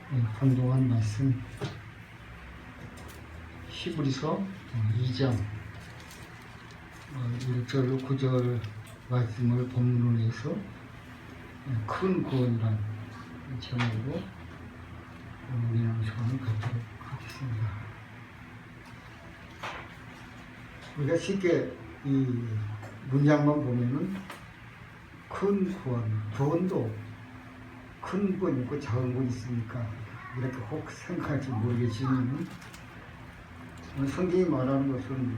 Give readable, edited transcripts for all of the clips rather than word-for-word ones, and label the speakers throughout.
Speaker 1: 공동한 말씀 히브리서 2장 1절 9절 말씀을 본문으로 해서 큰 구원이란 제목으로 우리는 시간을 갖도록 하겠습니다. 우리가 쉽게 이 문장만 보면은 큰 구원, 구원도 큰 건 있고 작은 건 있으니까 이렇게 혹 생각할지 모르겠지만 성경이 말하는 것은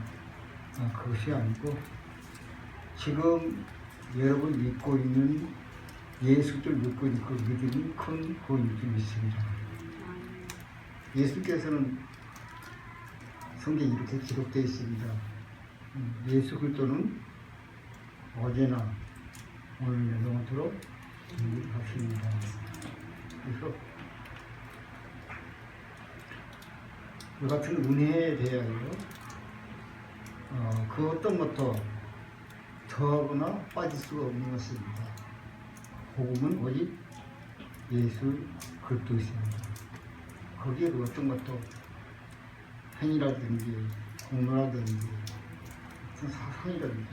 Speaker 1: 그것이 아니고 지금 여러분 믿고 있는 예수를 믿고 있는 그 믿음이 큰 구원인 줄 믿습니다. 예수께서는 성경에 이렇게 기록되어 있습니다. 예수 그리스도는 어제나 오늘 영원토록 하십니다. 그래서 이 같은 은혜에 대하여 그 어떤 것도 더하거나 빠질 수가 없는 것입니다. 복음은 오직 예수 그리스도이십니다. 거기에 그 어떤 것도 행위라든지 공로라든지 어떤 사상이라든지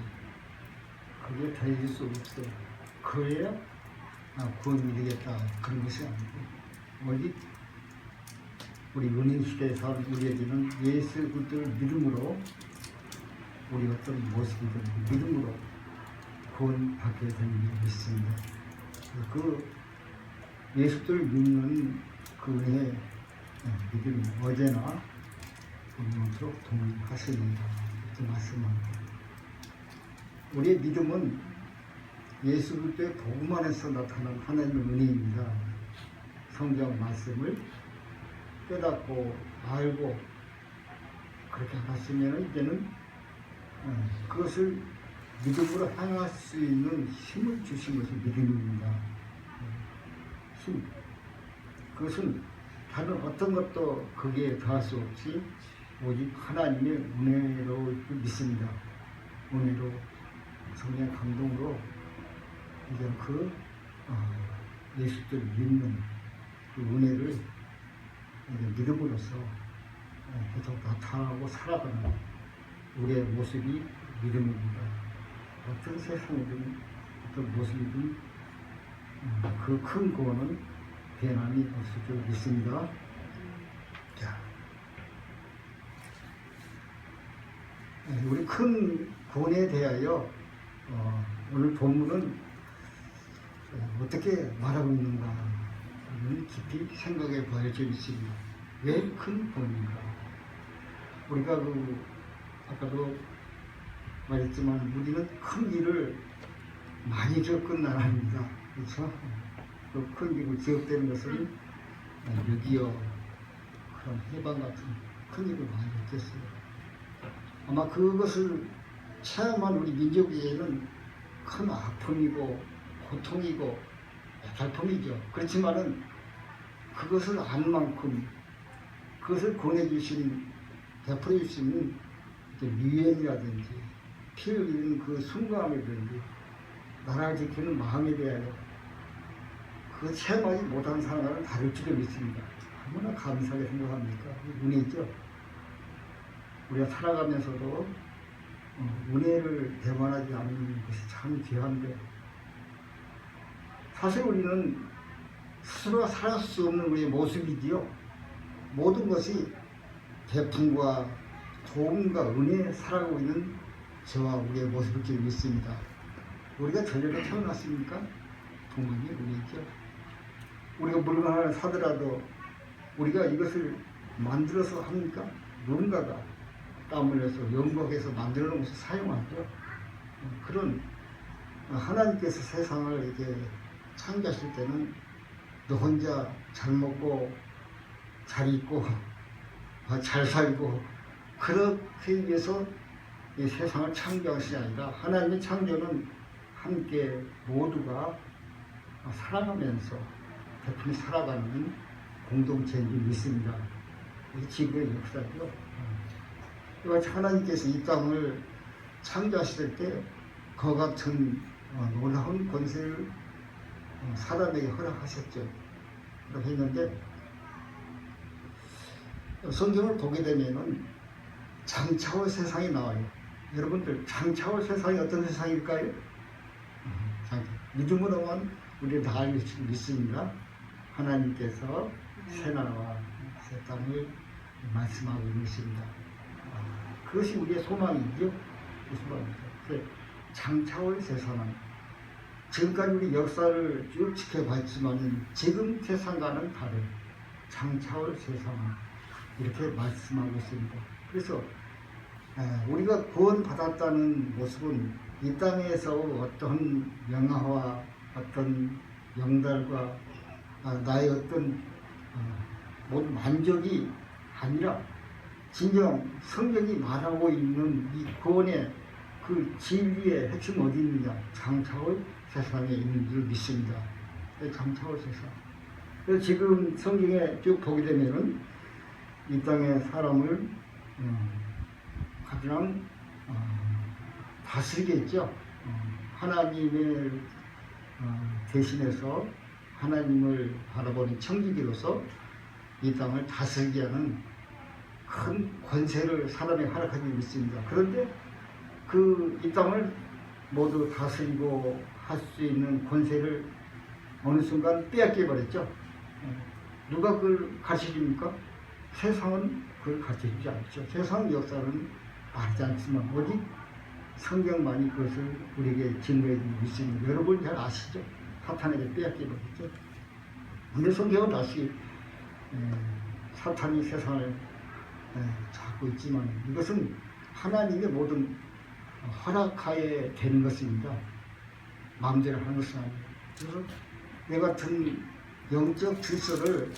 Speaker 1: 그게 더해질 수 없어요. 그래야 구원이 되겠다 그런 것이 아니고 오직 우리 은인 시대에 사는 우리에게는 예수 그리스도를 믿음으로 우리 어떤 모습이든 믿음으로 구원받게 되는 줄 믿습니다. 그 예수를 믿는 그 은혜의 믿음이 어제나 영원토록 동행하십니다. 이렇게 말씀합니다. 우리의 믿음은 예수 그리스도의 복음 안에서 나타난 하나님의 은혜입니다. 성경 말씀을 깨닫고 알고 그렇게 알았으면 이제는 그것을 믿음으로 행할 수 있는 힘을 주신 것이 믿음입니다. 힘. 그것은 다른 어떤 것도 거기에 더할 수 없이 오직 하나님의 은혜로 믿습니다. 은혜로 성령의 감동으로 이제 그 예수를 믿는 그 은혜를 이제 믿음으로써 계속 나타나고 살아가는 우리의 모습이 믿음입니다. 어떤 세상이든 어떤 모습이든 그 큰 구원은 변함이 없을 줄 믿습니다. 자, 우리 큰 구원에 대하여 오늘 본문은 어떻게 말하고 있는가는 깊이 생각해 봐야 할 점이 있습니다. 왜 큰 구원인가? 우리가 아까도 말했지만 우리는 큰 일을 많이 겪은 나라입니다. 그렇죠? 그 큰 일을 기억되는 것은 6.25 그런 해방 같은 큰 일을 많이 겪었어요. 아마 그것을 체험한 우리 민족에게는 큰 아픔이고 고통이고 갈등이죠. 그렇지만은 그것을 안 만큼 그것을 권해주신 베풀어 주시는 미행이라든지 피 흘리는 그 순간이든지 나라를 지키는 마음에 대하여 그 체험하지 못한 사람과는 다를지도 믿습니다. 얼마나 감사하게 생각합니까? 은혜죠. 우리가 살아가면서도 은혜를 대만하지 않는 것이 참 귀한데 사실 우리는 스스로 살아갈 수 없는 우리의 모습이지요. 모든 것이 베품과 도움과 은혜에 살아가고 있는 저와 우리의 모습일 줄 믿습니다. 우리가 저절로 태어났습니까? 부모님이 은혜죠. 우리가 물건 하나 사더라도 우리가 이것을 만들어서 합니까? 누군가가 땀 흘려서 연구해서 만들어 놓은 것을 사용하죠. 그런 하나님께서 세상을 이렇게 창조하실 때는 너 혼자 잘 먹고 잘 입고 잘 살고 그렇게 위해서 이 세상을 창조하신 게 아니라 하나님의 창조는 함께 모두가 살아가면서 베풀이 살아가는 공동체인 줄 믿습니다. 이 지구의 역사죠. 하나님께서 이 땅을 창조하실 때 그와 같은 놀라운 권세를 사람에게 허락하셨죠. 그렇게 했는데 성경을 보게 되면은 장차올 세상이 나와요. 여러분들 장차올 세상이 어떤 세상일까요? 믿음으로만 우리 다 알고 믿습니다. 하나님께서 새 나라와 새 땅을 말씀하고 있습니다. 그것이 우리의 소망이죠. 그 소망입니다. 장차올 세상은 지금까지 우리 역사를 쭉 지켜봤지만 지금 세상과는 다른 장차올 세상은 이렇게 말씀하고 있습니다. 그래서 우리가 구원받았다는 모습은 이 땅에서 어떤 명화와 어떤 영달과 나의 어떤 모든 만족이 아니라 진정 성경이 말하고 있는 이 구원의 그 진리의 핵심 어디 있느냐? 장차올 세상에 있는 줄 믿습니다. 장차올 세상. 그래서 지금 성경에 쭉 보게 되면은 이 땅의 사람을 가장 다스리겠죠. 하나님을 대신해서 하나님을 바라보는 청지기로서 이 땅을 다스리게 하는 큰 권세를 사람에 허락하지 믿습니다. 그런데 이 땅을 모두 다스리고 할 수 있는 권세를 어느 순간 빼앗겨 버렸죠. 누가 그걸 가르쳐줍니까? 세상은 그걸 가르쳐주지 않죠. 세상 역사는 말하지 않지만 오직 성경만이 그것을 우리에게 증거해주고 있습니다. 여러분 잘 아시죠? 사탄에게 빼앗겨 버렸죠. 근데 성경은 다시 사탄이 세상을 잡고 있지만 이것은 하나님의 모든 허락하에 되는 것입니다. 마음대로 하는 것은 아니에요. 그래서 이 같은 영적 질서를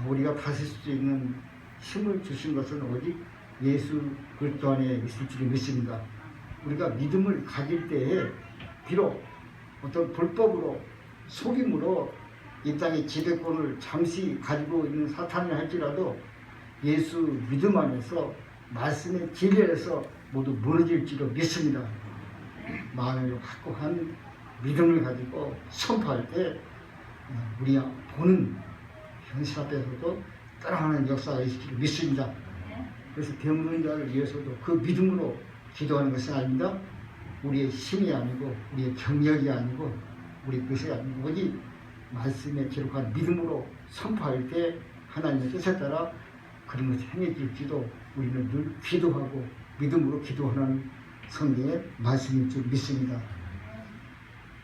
Speaker 1: 우리가 다스릴 수 있는 힘을 주신 것은 오직 예수 그리스도 안에 있을 줄 믿습니다. 우리가 믿음을 가질 때에 비록 어떤 불법으로 속임으로 이 땅의 지배권을 잠시 가지고 있는 사탄을 할지라도 예수 믿음 안에서 말씀의 진리에서 모두 무너질지도 믿습니다. 마음을 확고한 믿음을 가지고 선포할 때 우리 보는 현실 앞에서도 따라가는 역사가 있을 줄 믿습니다. 그래서 병든 자를 위해서도 그 믿음으로 기도하는 것이 아닙니다. 우리의 힘이 아니고 우리의 경력이 아니고 우리 것이 아니고 오직 말씀에 기록한 믿음으로 선포할 때 하나님의 뜻에 따라 그런 것이 행해질지도 우리는 늘 기도하고 믿음으로 기도하는 성경의 말씀일 줄 믿습니다.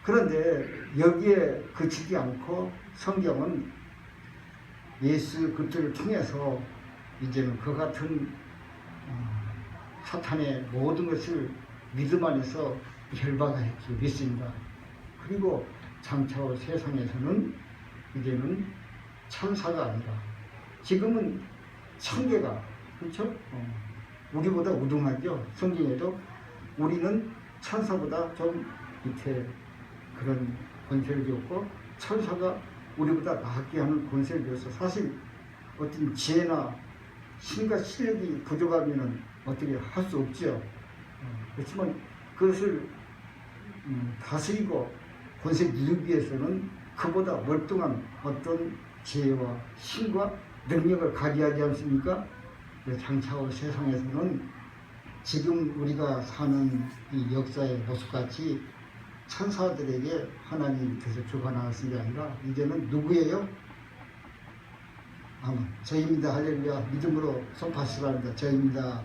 Speaker 1: 그런데 여기에 그치지 않고 성경은 예수 그리스도를 통해서 이제는 그 같은 사탄의 모든 것을 믿음 안에서 멸망할 줄 믿습니다. 그리고 장차올 세상에서는 이제는 천사가 아니라 지금은 천계가 그렇죠? 우리보다 우등하죠. 성경에도 우리는 천사보다 좀 밑에 그런 권세를 줬고 천사가 우리보다 낫게 하는 권세를 줘서 사실 어떤 지혜나 힘과 실력이 부족하면 어떻게 할 수 없죠. 그렇지만 그것을 다스리고 권세를 누리기 위해서는 그보다 월등한 어떤 지혜와 힘과 능력을 가져야지 않습니까? 장차올 세상에서는 지금 우리가 사는 이 역사의 모습같이 천사들에게 하나님께서 주가 나왔은 게 아니라 이제는 누구예요? 저입니다. 할렐루야. 믿음으로 선포하시기 바랍니다. 저입니다.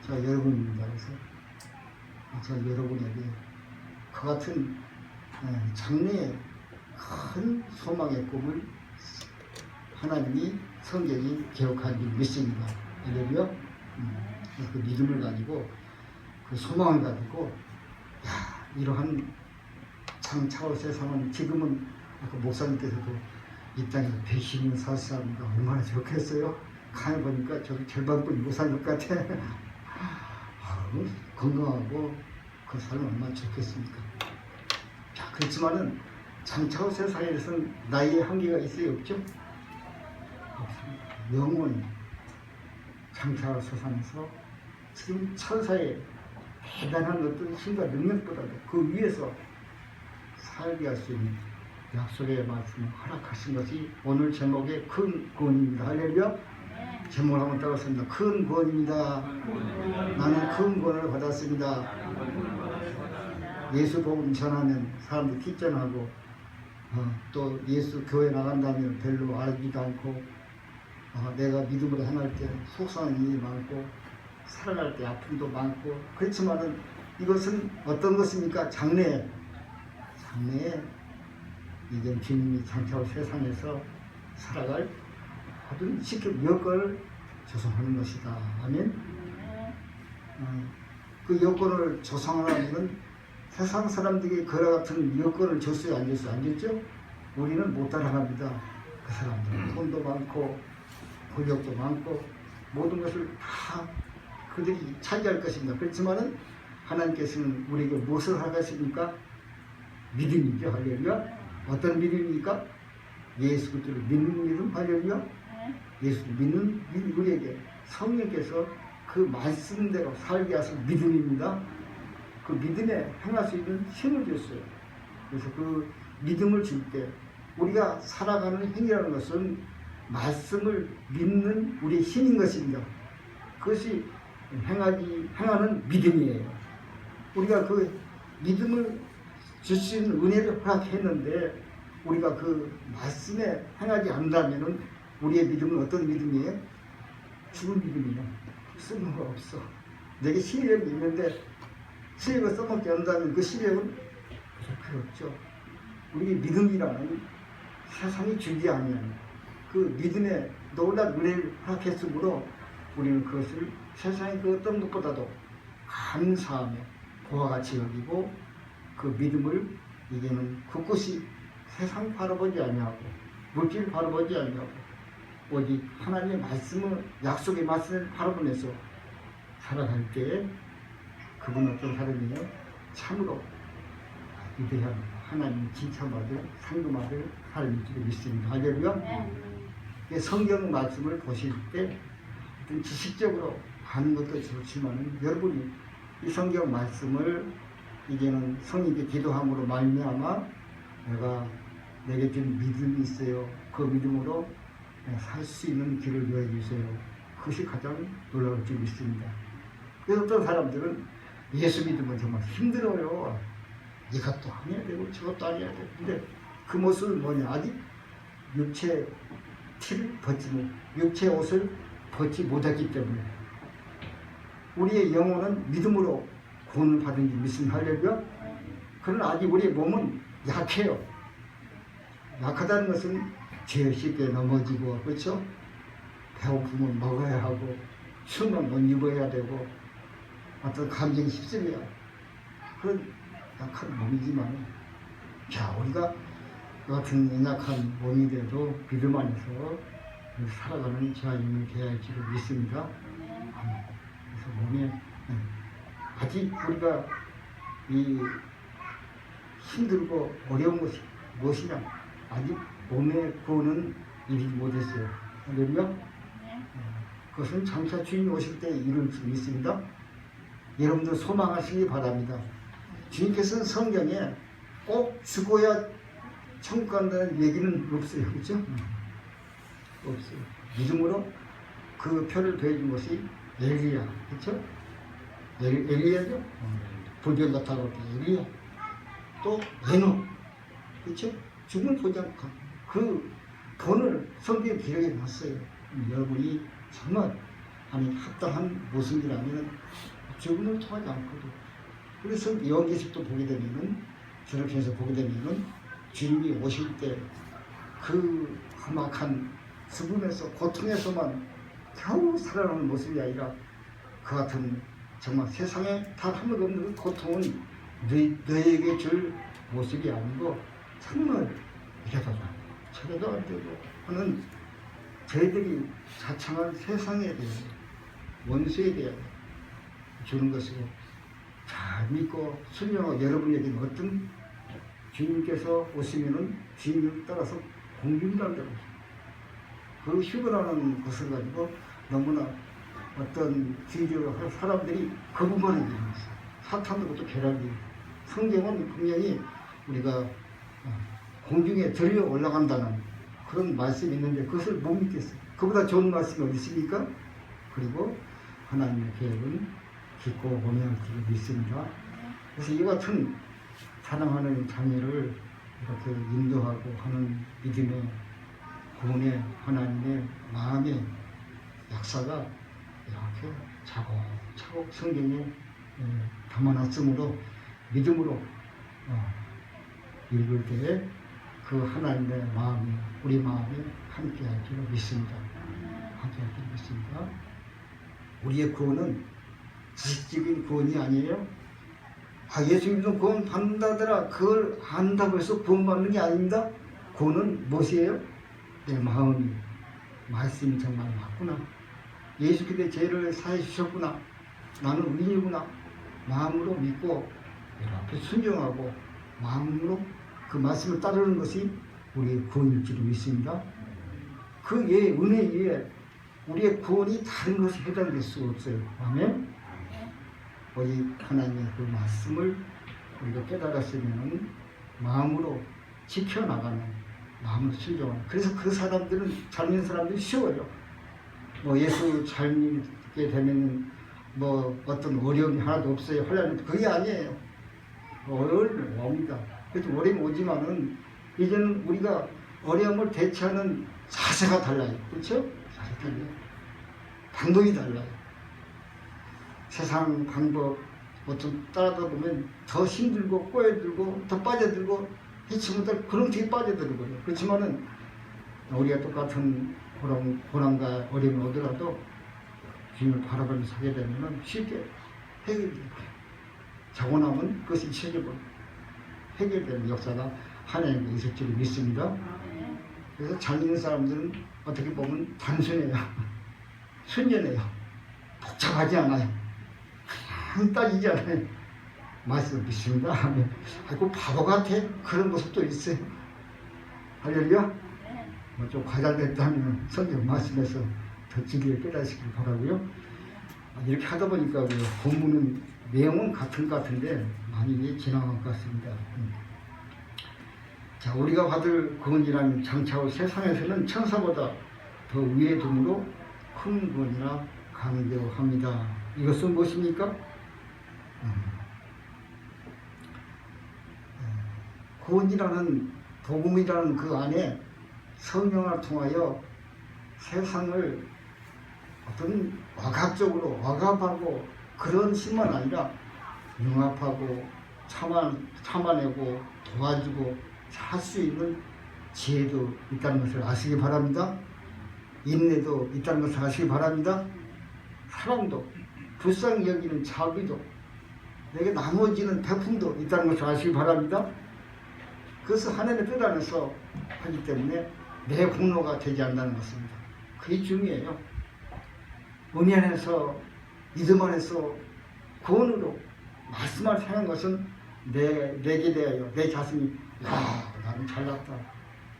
Speaker 1: 저 여러분입니다. 그래서 저 여러분에게 그 같은 장래의 큰 소망의 꿈을 하나님이 성경이 기록한 줄 믿습니다. 할렐루야. 그 믿음을 가지고 그 소망을 가지고 이러한 장차올 세상은 지금은 아까 목사님께서도 이 땅에서 110년 살 사람이가 얼마나 좋겠어요. 가만 보니까 저기 절반뿐이 못 살 것 같아. 건강하고 그 삶은 얼마나 좋겠습니까. 자, 그렇지만은 장차올 세상에서는 나이의 한계가 있어요, 없죠? 없습니다. 영원 장차올 세상에서 지금 천사의 대단한 어떤 힘과 능력보다도 그 위에서 살게 할 수 있는 약속의 말씀을 허락하신 것이 오늘 제목의 큰 구원입니다. 할렐루야. 제목을 한번 따랐습니다. 큰 구원입니다. 나는 큰 구원을 받았습니다. 예수 복음 전하면 사람들이 뒷전하고 또 예수 교회 나간다면 별로 알지도 않고 내가 믿음으로 행할 때 속상한 일이 많고 살아갈 때 아픔도 많고 그렇지만은 이것은 어떤 것입니까? 장래에 이제 주님이 장차후 세상에서 살아갈 아주 쉽게 여건을 조성하는 것이다. 아멘. 그 여건을 조성하려면 세상 사람들이 그와 같은 여건을 줬어요? 안 줬어요? 안 줬죠? 우리는 못 따라갑니다. 그 사람들은 돈도 많고 권력도 많고 모든 것을 다 그들이 차지할 것입니다. 그렇지만은 하나님께서는 우리에게 무엇을 하겠습니까? 믿음이죠. 할렐루야. 어떤 믿음입니까? 예수 그리스도를 믿는 믿음. 할렐루야. 예수를 믿는 믿음. 우리에게 성령께서 그 말씀대로 살게 하신 믿음입니다. 그 믿음에 행할 수 있는 힘을 줬어요. 그래서 그 믿음을 줄 때 우리가 살아가는 행위라는 것은 말씀을 믿는 우리의 힘인 것입니다. 그것이 행하는 믿음이에요. 우리가 그 믿음을 줄 수 있는 은혜를 허락했는데 우리가 그 말씀에 행하지 않는다면 우리의 믿음은 어떤 믿음이에요? 죽은 믿음이에요. 쓸모가 없어. 내게 실력이 있는데 실력을 써먹지 않는다면 그 실력은 필요 없죠. 우리 믿음이라는 세상이 주지 아니하는 그 믿음에 놀라운 은혜를 허락했으므로 우리는 그것을 세상의 그 어떤 것보다도 감사하며 고와 같이 여기고 그 믿음을 이제는 그것이 세상 바라보지 아니하고 물질 바라보지 아니하고 오직 하나님의 말씀을 약속의 말씀을 바라보면서 살아갈 때 그분 어떤 사람이요? 참으로 위대한 하나님 칭찬받을 상금받을 사람인 줄 믿습니다. 할렐루야. 성경 말씀을 보실 때 어떤 지식적으로 하는 것도 좋지만 여러분이 이 성경 말씀을 이제는 성령께 기도함으로 말미암아 내게 좀 믿음이 있어요. 그 믿음으로 살 수 있는 길을 여해 주세요. 그것이 가장 놀라울 줄 믿습니다. 그래서 어떤 사람들은 예수 믿으면 정말 힘들어요. 이것도 안 해야 되고 저것도 안 해야 되고. 근데 그 모습은 뭐냐? 아직 육체 옷을 벗지 못했기 때문에 우리의 영혼은 믿음으로 구원을 받은 줄 믿습니다. 할렐루야. 그러나 아직 우리의 몸은 약해요. 약하다는 것은 죄에 쉽게 넘어지고, 그렇죠? 배고프면 먹어야 하고, 추우면 옷 입어야 되고, 어떤 감정이 휩쓸려요. 그런 약한 몸이지만, 자, 우리가 그 같은 연약한 몸이 돼도 믿음 안에서 살아가는 자임을 되어야 지를 믿습니다. 그래서 몸에 아직 우리가 이 힘들고 어려운 것이 무엇이냐? 아직 몸에 구원은 이루지 못했어요. 할렐루야. 그것은 장차 주님 오실 때 이룰 수 있습니다. 여러분들 소망하시기 바랍니다. 주님께서는 성경에 꼭 죽어야 천국 간다는 얘기는 없어요. 그렇죠? 없어요. 믿음으로 그 표를 더해준 것이 엘리야. 그렇죠? 엘리야죠? 불변 같아서 엘리야. 또 에녹. 그렇죠? 죽은 보장 그 본을 성경 기록에 놨어요. 여러분이 정말 합당한 모습이라면 죽음을 통하지 않거든. 그래서 요한계시록도 보게 되면은 저렇게해서 보게 되면은 주님이 오실 때 그 험악한 죽음에서 고통에서만 겨우 살아나는 모습이 아니라 그 같은 정말 세상에 단 한 번 없는 그 고통은 너에게 줄 모습이 아니고 정말 이래도 안 되고 저래도 안 되고 하는 저희들이 자창한 세상에 대해 원수에 대해 주는 것이고 잘 믿고 순종하고 여러분에게는 어떤 주님께서 오시면은 주님을 따라서 공중단대로 그 휴거라는 것을 가지고 너무나 어떤 주의적으로 할 사람들이 거부하는 일이 있어요. 사탄도 그것도 괴락이에요. 성경은 분명히 우리가 공중에 들려 올라간다는 그런 말씀이 있는데 그것을 못 믿겠어요. 그보다 좋은 말씀이 어디 있습니까? 그리고 하나님의 계획은 깊고 공명할 줄 믿습니다. 그래서 이 같은 사랑하는 자녀를 이렇게 인도하고 하는 믿음의 구원의 하나님의 마음의 역사가 이렇게 차곡차곡 성경에 담아놨으므로 믿음으로 읽을 때에 그 하나님의 마음이 우리 마음에 함께할 줄 믿습니다. 함께할 줄 믿습니다. 우리의 구원은 지식적인 구원이 아니에요. 예수님도 구원 받는다더라 그걸 안다고 해서 구원받는 게 아닙니다. 구원은 무엇이에요? 내 마음이 말씀이 정말 맞구나. 예수께서 죄를 사해 주셨구나. 나는 의인이구나. 마음으로 믿고 이렇게 순종하고 마음으로 그 말씀을 따르는 것이 우리의 구원일 줄 믿습니다. 그 은혜 위에 우리의 구원이 다른 것이 해당될 수 없어요. 아멘. 오직 하나님의 그 말씀을 우리가 깨달았으면 마음으로 지켜나가는 마음으로 순종하는. 그래서 그 사람들은 잘 믿는 사람들이 쉬워요. 예수 잘 믿게 되면 어떤 어려움이 하나도 없어요. 하려면 그게 아니에요. 어려움이 옵니다. 그래서 어려움이 오지만은 이제는 우리가 어려움을 대처하는 자세가 달라요. 그렇죠? 자세가 달라요. 방법이 달라요. 세상 방법 좀 따라다 보면 더 힘들고 꼬여들고 더 빠져들고 해치 못할 그런 뒤에 빠져들고요. 그렇지만은 우리가 똑같은 고난과 어려움을 오더라도 주님을 바라보면서 하게 되면 쉽게 해결돼요. 자고 나면 그것이 잊혀져버려요. 해결되는 역사가 하나님의 있을 줄 믿습니다. 그래서 잘 믿는 사람들은 어떻게 보면 단순해요. 순전해요. 복잡하지 않아요. 그냥 따지지 않아요. 말씀을 믿습니다. 아이고 바보 같아. 그런 모습도 있어요. 할렐루야. 좀 과장됐다면 성경 말씀에서 더 진리를 깨닫으시길 바라고요. 이렇게 하다 보니까 본문은 내용은 같은 것 같은데 많이 지나간 것 같습니다. 자, 우리가 받을 구원이라는 장차후 세상에서는 천사보다 더 위에 둠으로 큰 구원이라 강조합니다. 이것은 무엇입니까? 구원이라는 복음이라는 그 안에 성령을 통하여 세상을 어떤 억압적으로 억압하고 그런 심만 아니라 융합하고 참아내고 도와주고 할 수 있는 지혜도 있다는 것을 아시기 바랍니다. 인내도 있다는 것을 아시기 바랍니다. 사랑도 불쌍히 여기는 자비도 내게 나머지는 배품도 있다는 것을 아시기 바랍니다. 그것을 하나님의 뜻 안에서 하기 때문에 내 공로가 되지 않는다는 것입니다. 그게 중요해요. 은혜 안에서 믿음 안에서 구원으로 말씀을 사는 것은 내게 대하여 내 자신이 나는 잘났다.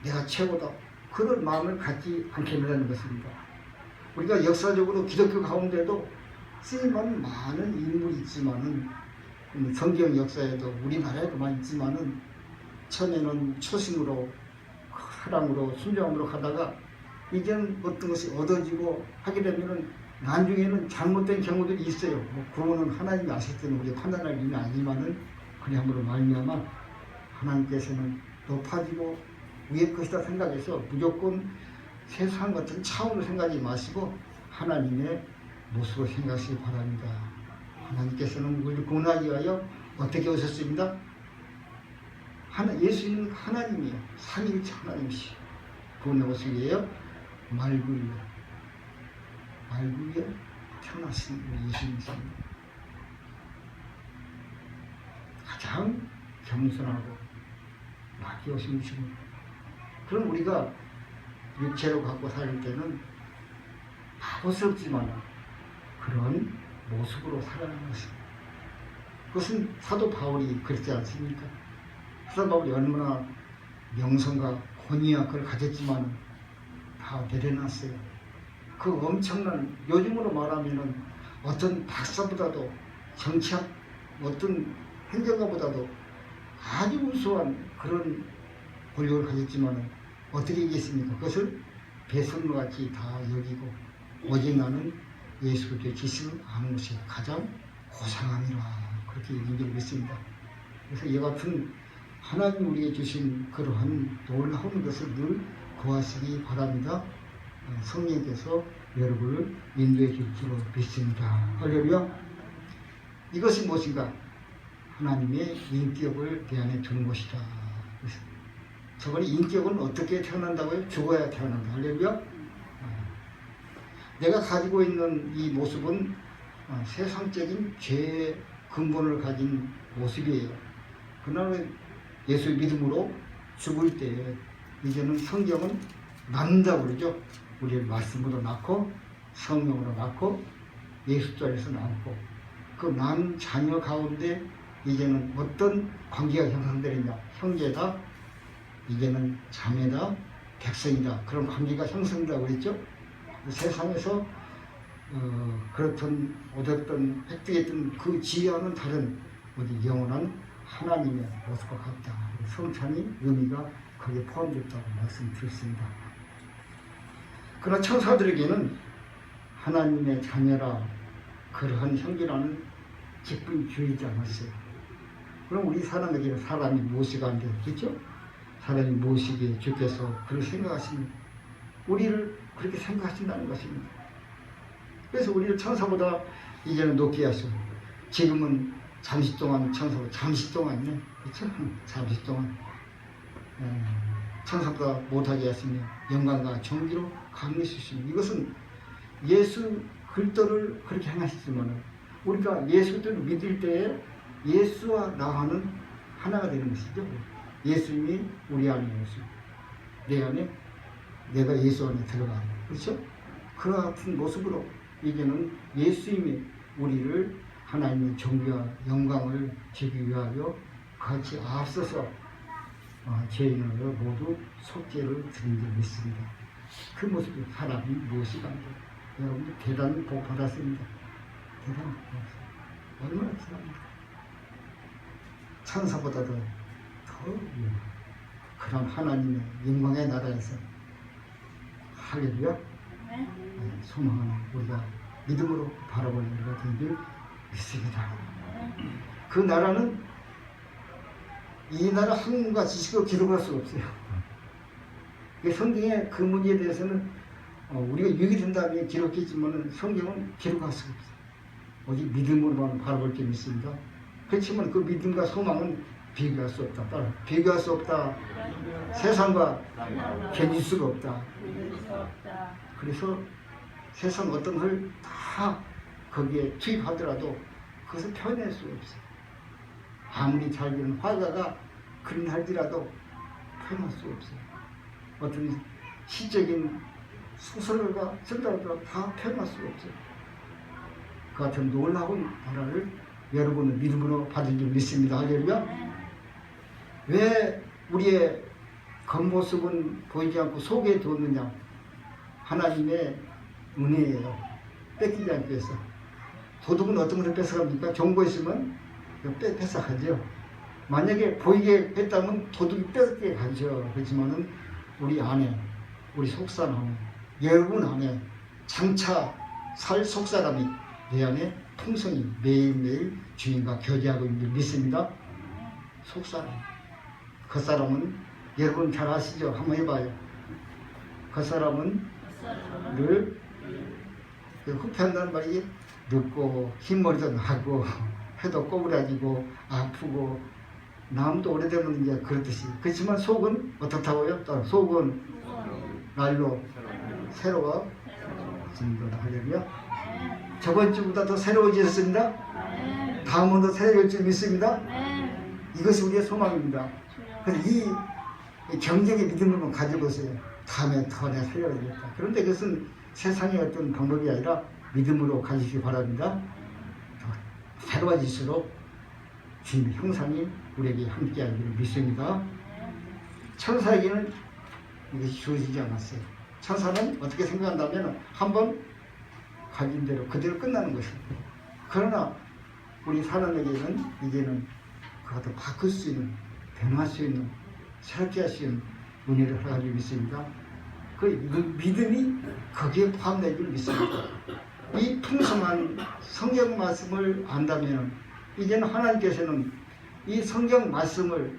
Speaker 1: 내가 최고다. 그런 마음을 갖지 않게 된다는 것입니다. 우리가 역사적으로 기독교 가운데도 쓰임받는 많은 인물이 있지만은 성경 역사에도 우리나라에도 많이 있지만은 처음에는 초심으로 사랑으로 순종으로 가다가 이제는 어떤 것이 얻어지고 하게 되면은 나중에는 잘못된 경우들이 있어요. 구원은 하나님이 아실 때는 우리가 판단할 일은 아니지만은 그리함으로 말미암아 하나님께서는 높아지고 위의 것이다 생각해서 무조건 세상 같은 차원으로 생각하지 마시고 하나님의 모습으로 생각하시기 바랍니다. 하나님께서는 우리를 구원하기 위하여 어떻게 오셨습니다? 예수님은 하나님이에요. 삼위일체 하나님이시요. 구원해 오시기 위하여 말구에 태어나신 우리 예수님이십니다. 가장 겸손하고 낮게 오신 분입니다. 그럼 우리가 육체로 갖고 살 때는 바보스럽지만 그런 모습으로 살아가는 것입니다. 그것은 사도 바울이 그랬지 않습니까? 사도 바울이 얼마나 명성과 권위와 그걸 가졌지만 다 내려놨어요. 그 엄청난, 요즘으로 말하면은 어떤 박사보다도 정치학 어떤 행정가보다도 아주 우수한 그런 권력을 가졌지만 어떻게 이겼습니까? 그것을 배설과 같이 다 여기고 오직 나는 예수 그리스도의 지식을 아는 것이 가장 고상함이라 그렇게 인정을 믿습니다. 그래서 이와 같은 하나님 우리에게 주신 그러한 놀라운 것을 늘 구하시기 바랍니다. 성령께서 여러분을 인도해 줄 줄로 믿습니다. 할렐루야. 이것이 무엇인가? 하나님의 인격을 내 안에 두는 것이다. 저번에 인격은 어떻게 태어난다고요? 죽어야 태어난다. 할렐루야. 내가 가지고 있는 이 모습은 세상적인 죄의 근본을 가진 모습이에요. 그러나 예수의 믿음으로 죽을 때 이제는 성경은 낳는다고 그러죠. 우리를 말씀으로 낳고 성령으로 낳고 예수 자리에서 낳고 그 낳은 자녀 가운데 이제는 어떤 관계가 형성되느냐. 형제다, 이제는 자매다, 백성이다. 그런 관계가 형성된다고 그랬죠. 세상에서 그렇던 얻었던 획득했던 그 지혜와는 다른 어디 영원한 하나님의 모습과 같다. 성찬이 의미가 거기에 포함됐다고 말씀드렸습니다. 그러나 천사들에게는 하나님의 자녀라 그러한 형제라는 기쁨이 주이지 않았어요. 그럼 우리 사람에게는 사람이 무엇이가 안 되겠죠? 사람이 무엇이기에 주께서 그렇게 생각하시는 우리를 그렇게 생각하신다는 것입니다. 그래서 우리를 천사보다 이제는 높게 하시고 지금은 잠시 동안 천사보다 잠시 동안이네. 그렇죠? 잠시 동안 천사보다 못하게 하시며 영광과 정기로 강림시키시며 이것은 예수 그리스도를 그렇게 행하시지만 우리가 예수 그리스도를 믿을 때에 예수와 나와는 하나가 되는 것이죠. 예수님이 우리 안에 있습니다. 내 안에 내가 예수 안에 들어가는 그렇죠? 그와 같은 모습으로 이제는 예수님이 우리를 하나님의 존귀와 영광을 주기 위하여 같이 앞서서 죄인을 모두 속죄를 드린 줄 믿습니다. 그 모습이 사람이 무엇이가 여러분들 대단히 복 받았습니다. 대단히 복 받았습니다. 얼마나 감사합니다. 천사보다도 더 그런 하나님의 영광의 나라에서 할렐루야 소망하는 우리가 믿음으로 바라보는 우리가 된 줄 믿습니다. 그 나라는 이 나라 학문과 지식으로 기록할 수가 없어요. 성경의 그 문제에 대해서는 우리가 유익이 된다면 기록했지만 성경은 기록할 수가 없어요. 오직 믿음으로만 바라볼 줄 믿습니다. 그렇지만 그 믿음과 소망은 비교할 수 없다. 비교할 수 없다. 세상과 견줄 수가 없다. 그래서 세상 어떤 걸 다 거기에 투입하더라도 그것을 표현할 수가 없어요. 아무리 잘 그리는 화가가 그림 할지라도 표현할 수가 없어요. 어떤 시적인 소설가 쓴다고 다 표현할 수가 없어요. 그 같은 놀라운 나라를 여러분은 믿음으로 받은 줄 믿습니다. 할렐루야. 왜 우리의 겉모습은 보이지 않고 속에 두었느냐? 하나님의 은혜예요. 뺏기지 않기 위해서. 도둑은 어떤 것을 뺏어갑니까? 정보 있으면 뺏어가죠. 만약에 보이게 했다면 도둑이 뺏게 가죠. 그렇지만은 우리 안에, 우리 속사람, 여러분 안에 장차 살 속사람이 내 안에 풍성히 매일매일 주님과 교제하고 있는 줄 믿습니다. 속사람. 겉사람은 여러분 잘 아시죠? 한번 해봐요. 겉사람은 늘 후패한다는 말이 늙고 흰머리도 나고 해도 꼬부라지고 아프고 나무도 오래되면 이제 그렇듯이. 그렇지만 속은 어떻다고요? 또 속은 날로 새로워진다. 할렐루야. 저번 주보다 더 새로워지셨습니다. 다음은 더 새로워질 줄 믿습니다. 이것이 우리의 소망입니다. 그래서 이 경쟁의 믿음을 가져보세요. 다음에 더 내가 새로워지겠다. 그런데 그것은 세상의 어떤 방법이 아니라 믿음으로 가지시기 바랍니다. 더 새로워질수록 주님의 형상이 우리에게 함께하기를 믿습니다. 천사에게는 이것이 주어지지 않았어요. 천사는 어떻게 생각한다면 한번 가진 대로 그대로 끝나는 것입니다. 그러나 우리 사람에게는 이제는 그것을 바꿀 수 있는, 변할 수 있는 새롭게 하신 은혜를 가지고 있습니다. 그 믿음이 거기에 포함된 줄 믿습니다. 이 풍성한 성경 말씀을 안다면 이제는 하나님께서는 이 성경 말씀을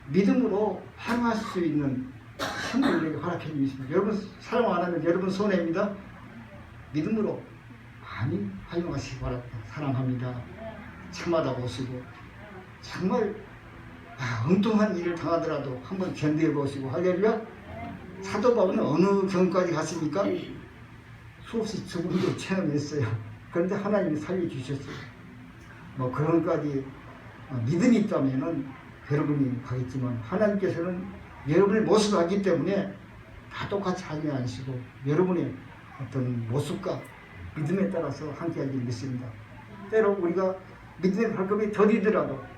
Speaker 1: 믿음으로 활용할 수 있는 선물을 허락해 주십니다. 여러분 사용 안 하면 여러분 손해입니다. 믿음으로 많이 활용하시기 바랍니다. 사랑합니다. 참아다 보시고 정말 엉뚱한 일을 당하더라도 한번 견뎌 보시고 할렐루야. 사도 바울은 어느 경까지 갔습니까? 수없이 죽음도 체험했어요. 그런데 하나님이 살려주셨어요. 뭐 그런까지 믿음이 있다면은 여러분이 가겠지만 하나님께서는 여러분의 모습을 알기 때문에 다 똑같이 하지 않으시고 여러분의 어떤 모습과 믿음에 따라서 함께하기 믿습니다. 때로 우리가 믿음의 발걸음이 더디더라도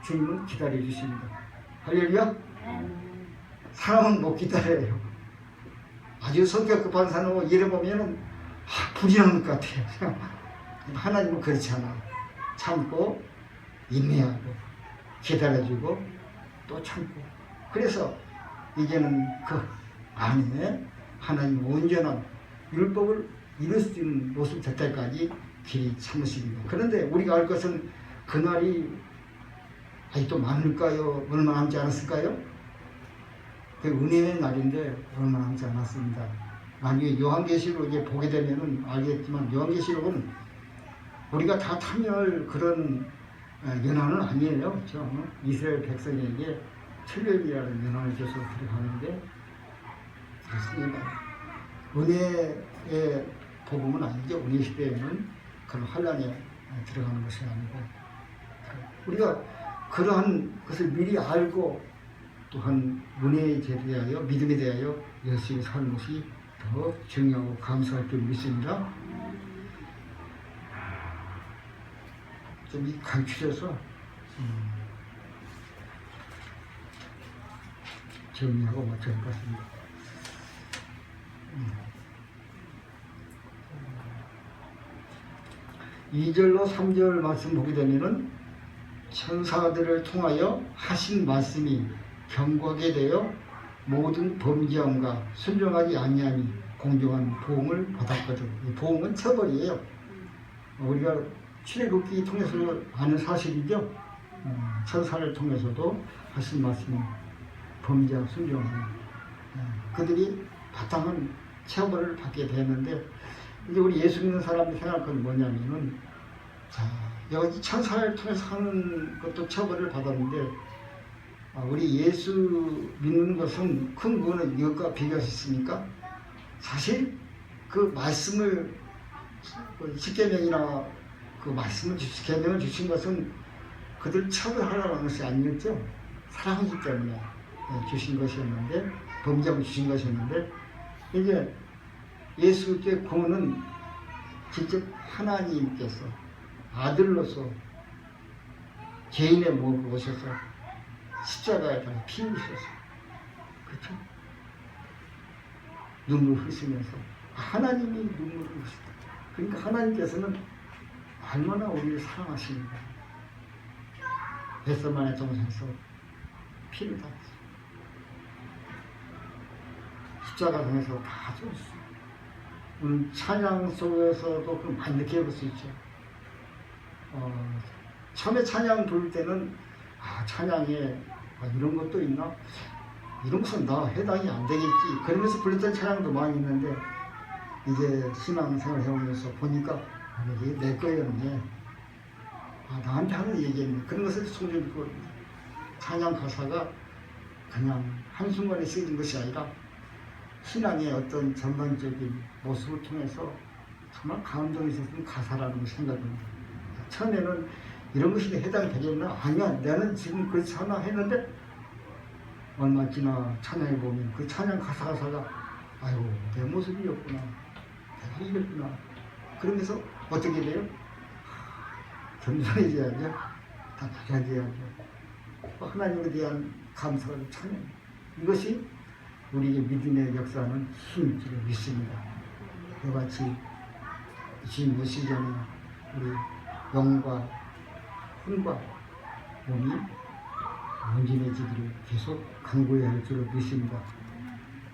Speaker 1: 주님은 기다려 주십니다. 할렐루야. 사람은 못 기다려요. 아주 성격 급한 사람을 예를 보면은 불이 나는 것 같아요. 하나님은 그렇지 않아요. 참고 인내하고 기다려주고 또 참고. 그래서 이제는 그 안에 하나님 온전한 율법을 이룰 수 있는 모습 될 때까지 길이 참으십니다. 그런데 우리가 알 것은 그날이 아직도 많을까요? 얼마 남지 않았을까요? 그 은혜의 날인데 얼마 남지 않았습니다. 나중에 요한계시록 이제 보게 되면은 알겠지만 요한계시록은 우리가 다 참여할 그런 연한은 아니에요. 그렇죠? 이스라엘 백성에게 천년이라는 연한을 줘서 들어가는데 그렇습니다. 은혜의 복음은 아니죠. 은혜 시대에는 그런 환란에 들어가는 것이 아니고 우리가 그러한 것을 미리 알고 또한 은혜에 대하여 믿음에 대하여 열심히 사는 것이 더 중요하고 감사할 줄 믿습니다. 좀 이 간추려서 정리하고 마쳐야 할 것 같습니다. 2절로 3절 말씀 보게 되면은 천사들을 통하여 하신 말씀이 경고하게 되어 모든 범죄함과 순종하지 아니하니 공정한 보응을 받았거든. 이 보응은 처벌이에요. 우리가 출애굽기 통해서 아는 사실이죠. 천사를 통해서도 하신 말씀은 범죄와 순종하는 그들이 바탕은 처벌을 받게 되는데 이제 우리 예수 믿는 사람들이 생각할 건 뭐냐면은 여기 천사를 통해서 하는 것도 처벌을 받았는데 우리 예수 믿는 것은 큰 구원은 이것과 비교할 수 있습니까? 사실 그 말씀을 십계명이나 그 말씀을 계명을 주신 것은 그들 처벌하려는 것이 아니었죠. 사랑이기 때문에 주신 것이었는데 범죄함을 주신 것이었는데 이제 예수의 구원은 직접 하나님께서 아들로서 개인의 몸을 오셔서 십자가에다가 피 흘리셔서 그렇죠? 눈물 흘리시면서 하나님이 눈물을 흘리시다. 그러니까 하나님께서는 얼마나 우리를 사랑하십니까? 벳세마네 동산에서 피를 다 십자가상에서 다 줬어요. 오늘 찬양 속에서도 좀 많이 느껴볼 수 있죠. 처음에 찬양 부를 때는 찬양에 이런 것도 있나? 이런 것은 나 해당이 안 되겠지. 그러면서 불렀던 찬양도 많이 있는데 이제 신앙생활 해오면서 보니까 이게 내 거였네. 나한테 하는 얘기였네. 그런 것을 소리듣고 찬양 가사가 그냥 한순간에 쓰여진 것이 아니라 신앙의 어떤 전반적인 모습을 통해서 정말 감동이 있었던 가사라는 걸 생각합니다. 처음에는 이런 것이 해당이 되겠나? 아니야, 나는 지금 그렇지 않아 했는데 얼마 지나 찬양해 보면 그 찬양 가사가 아이고 내 모습이었구나, 내가 이랬구나. 그러면서 어떻게 돼요? 겸손해져야죠. 다 부자져야죠. 하나님에 대한 감사가 찬양. 이것이 우리의 믿음의 역사는 힘일 줄 믿습니다. 이와 같이 주님 오시기 전에 우리 영과 혼과 몸이 온전해지기를 계속 강구해야 할 줄로 믿습니다.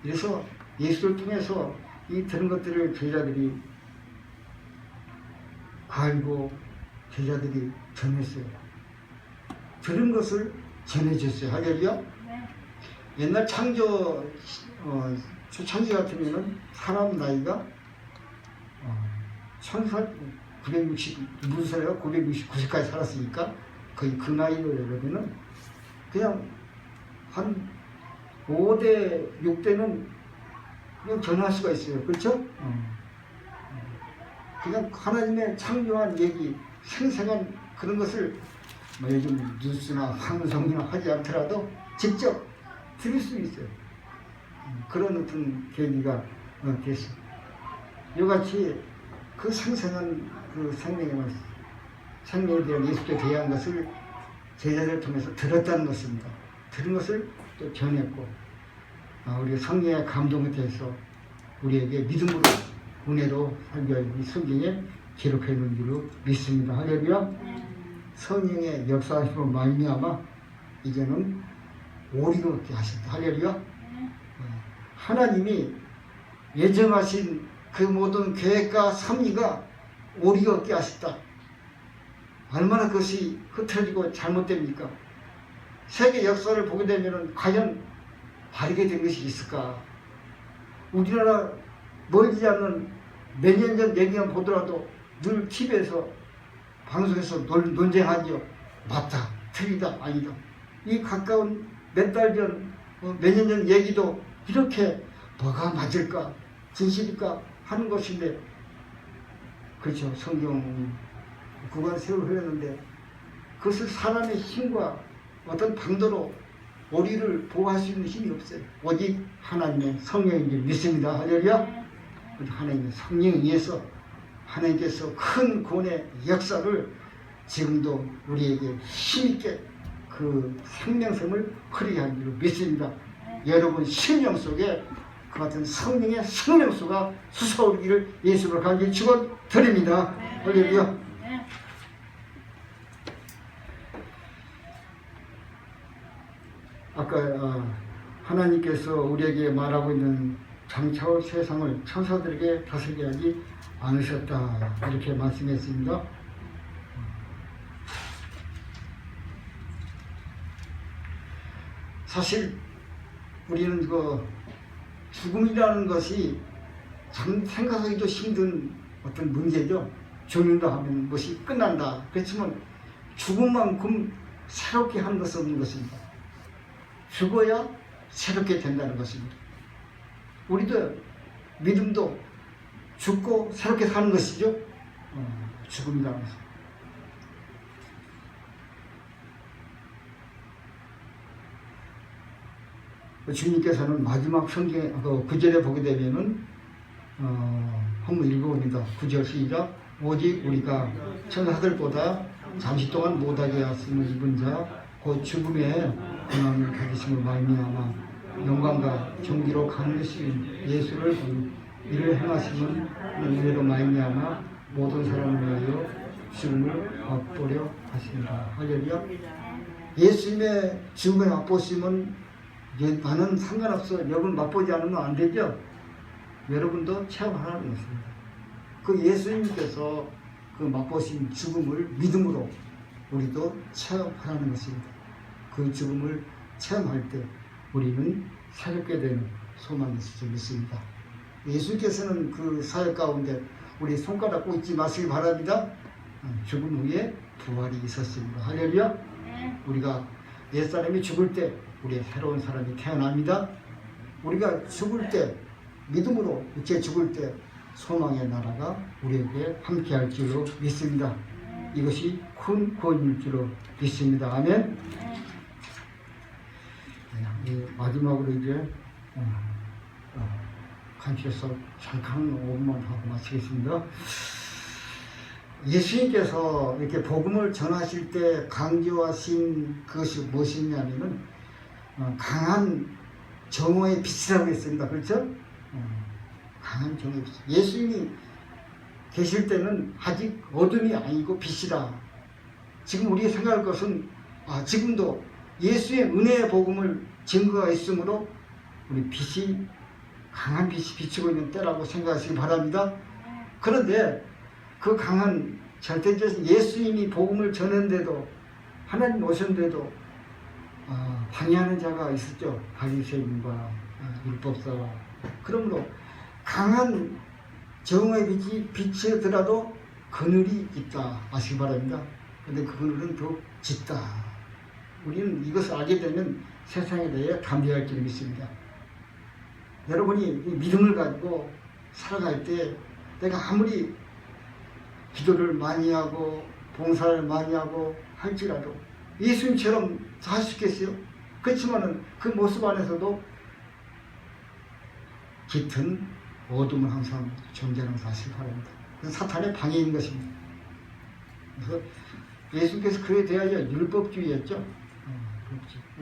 Speaker 1: 그래서 예수를 통해서 이 들은 것들을 제자들이 알고 제자들이 전했어요. 들은 것을 전해줬어요. 할렐루야.
Speaker 2: 네.
Speaker 1: 옛날 초창기 같으면은 사람 나이가 1960, 969세까지 살았으니까 거의 그 나이로 그러면은 그냥 한 5대, 6대는 그냥 전할 수가 있어요. 그렇죠? 그냥 하나님의 창조한 얘기, 생생한 그런 것을 뭐 요즘 뉴스나 방송이나 하지 않더라도 직접 들을 수 있어요. 그런 어떤 계기가 됐어요. 이같이 그 생생한 그 생명에 대한 예수께 대한 것을 제자들을 통해서 들었다는 것입니다. 들은 것을 또 전했고, 우리 성령의 감동에 대해서 우리에게 믿음으로 은혜로 살게 이 성경에 기록해 놓은 줄로 믿습니다. 할렐루야. 성령의 역사하심으로 말미암아 이제는 오리가 얻게 하셨다. 할렐루야. 하나님이 예정하신 그 모든 계획과 섭리가 오리가 얻게 하셨다. 얼마나 그것이 흐트러지고 잘못됩니까? 세계 역사를 보게 되면 과연 바르게 된 것이 있을까? 우리나라 멀지 않는 몇 년 전 얘기만 보더라도 늘 TV에서 방송에서 논쟁하죠. 맞다, 틀리다, 아니다. 이 가까운 몇 달 전, 몇 년 전 얘기도 이렇게 뭐가 맞을까, 진실일까 하는 것인데, 그렇죠. 성경 구간 세월 흘렸는데 그것을 사람의 힘과 어떤 방도로 오리를 보호할 수 있는 힘이 없어요. 오직 하나님의 성령인 줄 믿습니다. 할렐루야. 하나님의 성령에 의해서 하나님께서 큰 구원의 역사를 지금도 우리에게 힘있게 그 생명샘을 흐르게 하는 줄 믿습니다. 여러분 심령 속에 그 같은 성령의 생명수가 솟아오르기를 예수로 간절히 축원드립니다. 할렐루야. 아까 하나님께서 우리에게 말하고 있는 장차올 세상을 천사들에게 다스리게 하지 않으셨다 이렇게 말씀했습니다. 사실 우리는 그 죽음이라는 것이 참 생각하기도 힘든 어떤 문제죠. 죽는다 하면 것이 끝난다. 그렇지만 죽음만큼 새롭게 하는 것은 없는 것입니다. 죽어야 새롭게 된다는 것입니다. 우리도 믿음도 죽고 새롭게 사는 것이죠. 죽음이라는 것은. 주님께서는 마지막 성경의 그 9절에 보게 되면은 한번 읽어봅니다. 9절 시작. 오직 우리가 천사들보다 잠시 동안 못하게 하심을 입은 자 곧 죽음의 고난을 받으심을 말미암아 영광과 존귀로 강리신 예수를 이를 행하심은 은혜로 말미암아 모든 사람을 위하여 죽음을 맛보려 하십니다. 할렐루야. 예수님의 죽음의 맛보심은 나는 상관없어. 여러분 맛보지 않으면 안 되죠. 여러분도 체험하라는 것입니다. 그 예수님께서 그 맛보신 죽음을 믿음으로 우리도 체험하라는 것입니다. 그 죽음을 체험할 때 우리는 새롭게 되는 소망이 있을 줄 믿습니다. 예수께서는 그 사역 가운데 우리 손가락 꽂지 마시기 바랍니다. 죽음 후에 부활이 있었습니다. 할렐루야. 우리가 옛사람이 죽을 때 우리의 새로운 사람이 태어납니다. 우리가 죽을 때 믿음으로 이제 죽을 때 소망의 나라가 우리에게 함께할 줄로 믿습니다. 이것이 큰 구원일 줄로 믿습니다. 아멘. 마지막으로 이제 간추려서 잠깐 5분만 하고 마치겠습니다. 예수님께서 이렇게 복음을 전하실 때 강조하신 그것이 무엇이냐면은 강한 정오의 빛이라고 했습니다. 그렇죠? 강한 정오의 빛. 예수님이 계실 때는 아직 어둠이 아니고 빛이다. 지금 우리가 생각할 것은 지금도 예수의 은혜의 복음을 증거가 있으므로 우리 빛이 강한 빛이 비치고 있는 때라고 생각하시기 바랍니다. 그런데 그 강한 절대적인 예수님이 복음을 전했는데도 하나님 오셨는데도 방해하는 자가 있었죠. 바리새인과 율법사와. 그러므로 강한 정오의 빛이 비치더라도 그늘이 있다 아시기 바랍니다. 그런데 그 그늘은 더욱 짙다. 우리는 이것을 알게 되면 세상에 대해 담대할 길이 있습니다. 여러분이 믿음을 가지고 살아갈 때 내가 아무리 기도를 많이 하고 봉사를 많이 하고 할지라도 예수님처럼 할 수 있겠어요? 그렇지만은 그 모습 안에서도 짙은 어둠은 항상 존재하는 사실을 바랍니다. 그건 사탄의 방해인 것입니다. 그래서 예수께서 그에 대하여 율법주의였죠.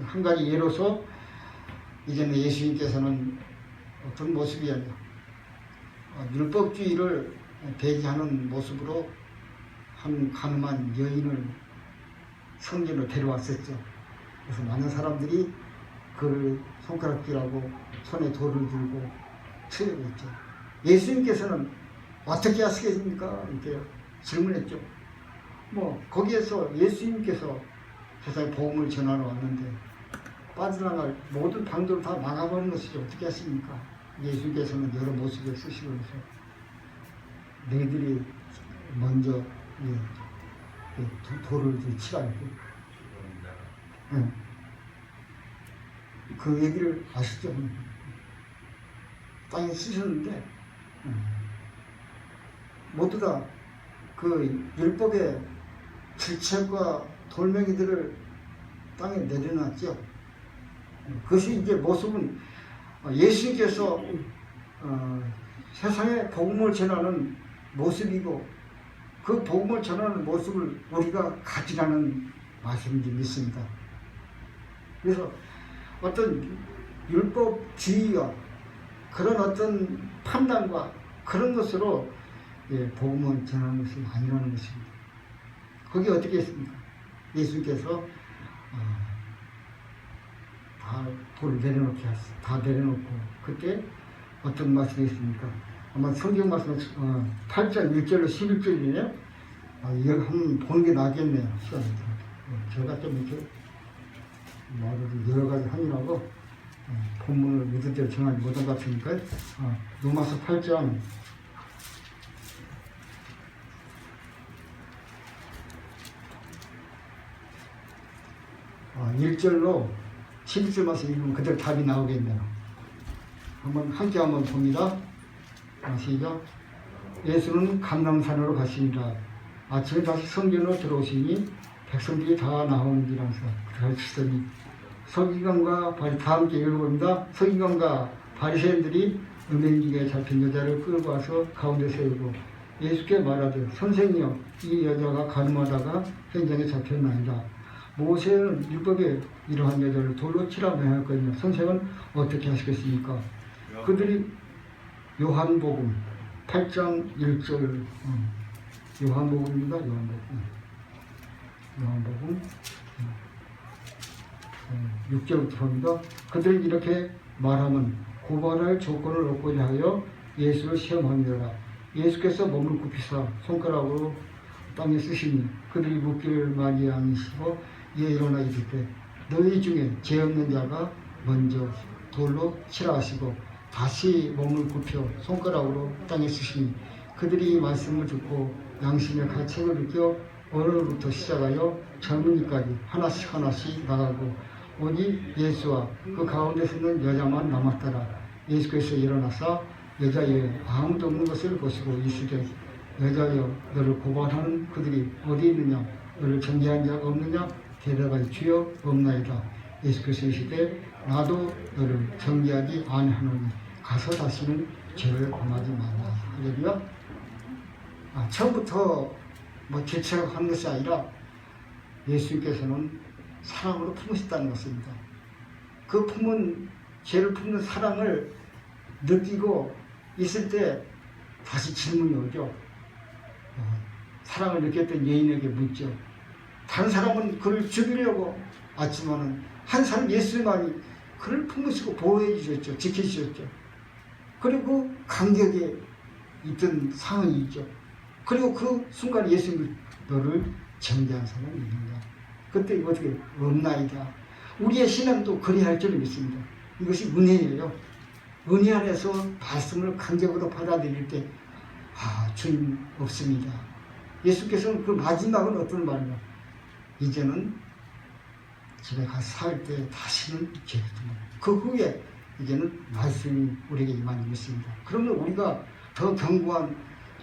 Speaker 1: 한 가지 예로서 이제는 예수님께서는 어떤 모습이 아니라 율법주의를 배제하는 모습으로 한 가늠한 여인을 성전으로 데려왔었죠. 그래서 많은 사람들이 그를 손가락질하고 손에 돌을 들고 쳐내고 있죠. 예수님께서는 어떻게 하시겠습니까? 이렇게 질문했죠. 거기에서 예수님께서 세상에 복음을 전하러 왔는데 빠져나갈 모든 방도를 다 막아버리는 것이죠. 어떻게 하십니까? 예수님께서는 여러 모습을 쓰시면서 너희들이 먼저 돌을 치라고 그 얘기를 아시죠? 땅에 쓰셨는데 모두 다 그 율법의 질책과 돌멩이들을 땅에 내려놨죠. 그것이 이제 모습은 예수님께서 세상에 복음을 전하는 모습이고 그 복음을 전하는 모습을 우리가 가지라는 말씀인지 믿습니다. 그래서 어떤 율법주의와 그런 어떤 판단과 그런 것으로 복음을 전하는 것이 아니라는 것입니다. 거기 어떻게 했습니까? 예수님께서 다 돌을 내려놓게 하셨어요. 다 내려놓고 그때 어떤 말씀이 있습니까? 아마 성경 말씀 8장 1절로 11절이네요. 이거 한번 보는 게 낫겠네요. 시간이 제가 좀 이렇게 여러 가지 확인하고 본문을 무슨 정하지 못한 것 같으니까 로마서 8장 1절로 11절 말씀 읽으면 그대로 답이 나오겠네요. 함께 한번 봅니다. 시작. 예수는 감람산으로 가시니라. 아침에 다시 성전으로 들어오시니 백성들이 다 나오는지라서 가르치더니 서기관과 다 함께 읽어봅니다. 서기관과 바리새인들이 음행지에 잡힌 여자를 끌고 와서 가운데 세우고 예수께 말하되 선생이여 이 여자가 가늠하다가 현장에 잡혔나이다. 모세는 율법에 이러한 여자를 돌로 치라 명했거든요. 선생은 어떻게 하시겠습니까? 그들이 요한복음 8장 1절 요한복음입니다. 요한복음 6절부터 봅니다. 그들이 이렇게 말하면 고발할 조건을 얻고자 하여 예수를 시험하니라. 예수께서 몸을 굽히사 손가락으로 땅에 쓰시니 그들이 묻기를 많이 아니시고 이에 일어나 이르되 너희 중에 죄 없는 자가 먼저 돌로 치라 하시고 다시 몸을 굽혀 손가락으로 땅에 쓰시니 그들이 이 말씀을 듣고 양심의 가책을 느껴 어른부터 시작하여 젊은이까지 하나씩 나가고 오직 예수와 그 가운데 서는 여자만 남았더라. 예수께서 일어나사 여자여 아무도 없는 것을 보시고 이르시되 여자여 너를 고발하는 그들이 어디 있느냐? 너를 정죄한 자가 없느냐? 대답하니 주여 없나이다. 예수께서 이르시되 나도 너를 정죄하지 아니하노니 가서 다시는 죄를 범하지 말라. 할렐루야. 처음부터 죄책하는 것이 아니라 예수님께서는 사랑으로 품으셨다는 것입니다. 그 죄를 품는 사랑을 느끼고 있을 때 다시 질문이 오죠. 사랑을 느꼈던 여인에게 묻죠. 다른 사람은 그를 죽이려고 왔지만은 한 사람 예수님만이 그를 품으시고 보호해 주셨죠. 지켜주셨죠. 그리고 간격에 있던 상황이 있죠. 그리고 그 순간 예수님이 너를 정죄한 사람이 있느냐. 그때 어떻게 없나이다. 우리의 신앙도 그리할 줄 믿습니다. 이것이 은혜예요. 은혜 안에서 말씀을 간격으로 받아들일 때 주님 없습니다. 예수께서는 그 마지막은 어떤 말이냐. 이제는 집에 가서 살 때 다시는 죄짓지. 그 후에 이제는 말씀이 우리에게 임하는 것입니다. 그러면 우리가 더 견고한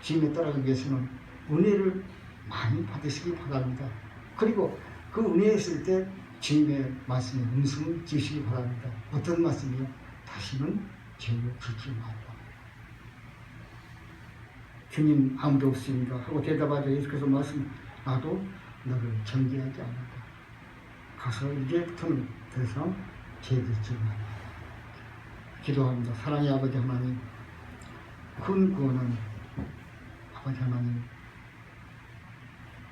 Speaker 1: 주님에 따라가기 위해서는 은혜를 많이 받으시기 바랍니다. 그리고 그 은혜에 있을 때 주님의 말씀의 음성을 주시기 바랍니다. 어떤 말씀이요? 다시는 죄를 짓지 말라. 주님 아무도 없습니다 하고 대답하자 예수께서 말씀, 나도 너를 정죄하지 않는다. 가서 이제부터는 더 이상 죄 짓지 말라. 기도합니다. 사랑의 아버지 하나님, 큰 구원은 아버지 하나님,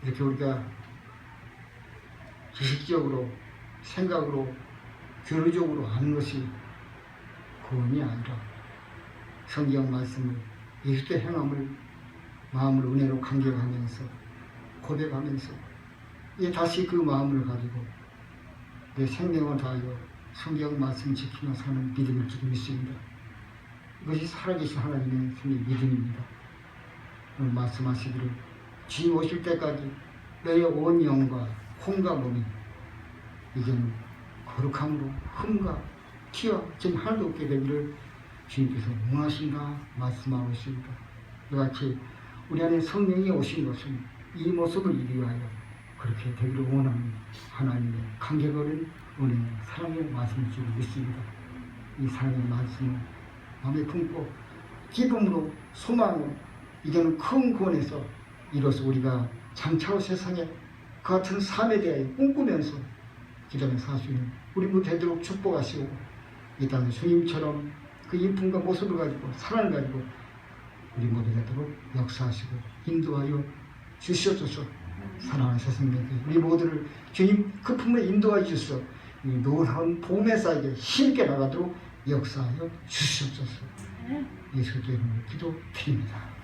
Speaker 1: 이렇게 우리가 지식적으로, 생각으로, 교류적으로 하는 것이 구원이 아니라 성경 말씀을 예수의 행함을 마음을 은혜로 감격하면서 고백하면서 다시 그 마음을 가지고 내 생명을 다하여 성경 말씀 지키며 사는 믿음을 주고 믿습니다. 이것이 살아계신 하나님의 주님의 믿음입니다. 오늘 말씀하시기를 주님 오실 때까지 너의 온 영과 혼과 몸이 이제는 거룩함으로 흠과 티와 지금 하나도 없게 되기를 주님께서 원하신다 말씀하고 있습니다. 이같이 우리 안에 성령이 오신 것은 이 모습을 이루하여 그렇게 되기를 원하는 하나님의 간격 어린 은혜 사랑의 말씀을 주고 믿습니다. 이 사랑의 말씀을 마음에 품고 기쁨으로 소망으로 이제는 큰 구원에서 이로써 우리가 장차후 세상에 그 같은 삶에 대하여 꿈꾸면서 기도하며 살 수 있는 우리 모두 되도록 축복하시고 이 땅에 주님처럼 그 인품과 모습을 가지고 사랑을 가지고 우리 모두 되도록 역사하시고 인도하여 주시옵소서. 사랑하는 세상님께 우리 모두를 주님 그 품에 인도하여 주셔서 이 노릇한 봄의 쌀에 힘있게 나가도록 역사하여 주시옵소서. 예수의 이름으로 기도드립니다.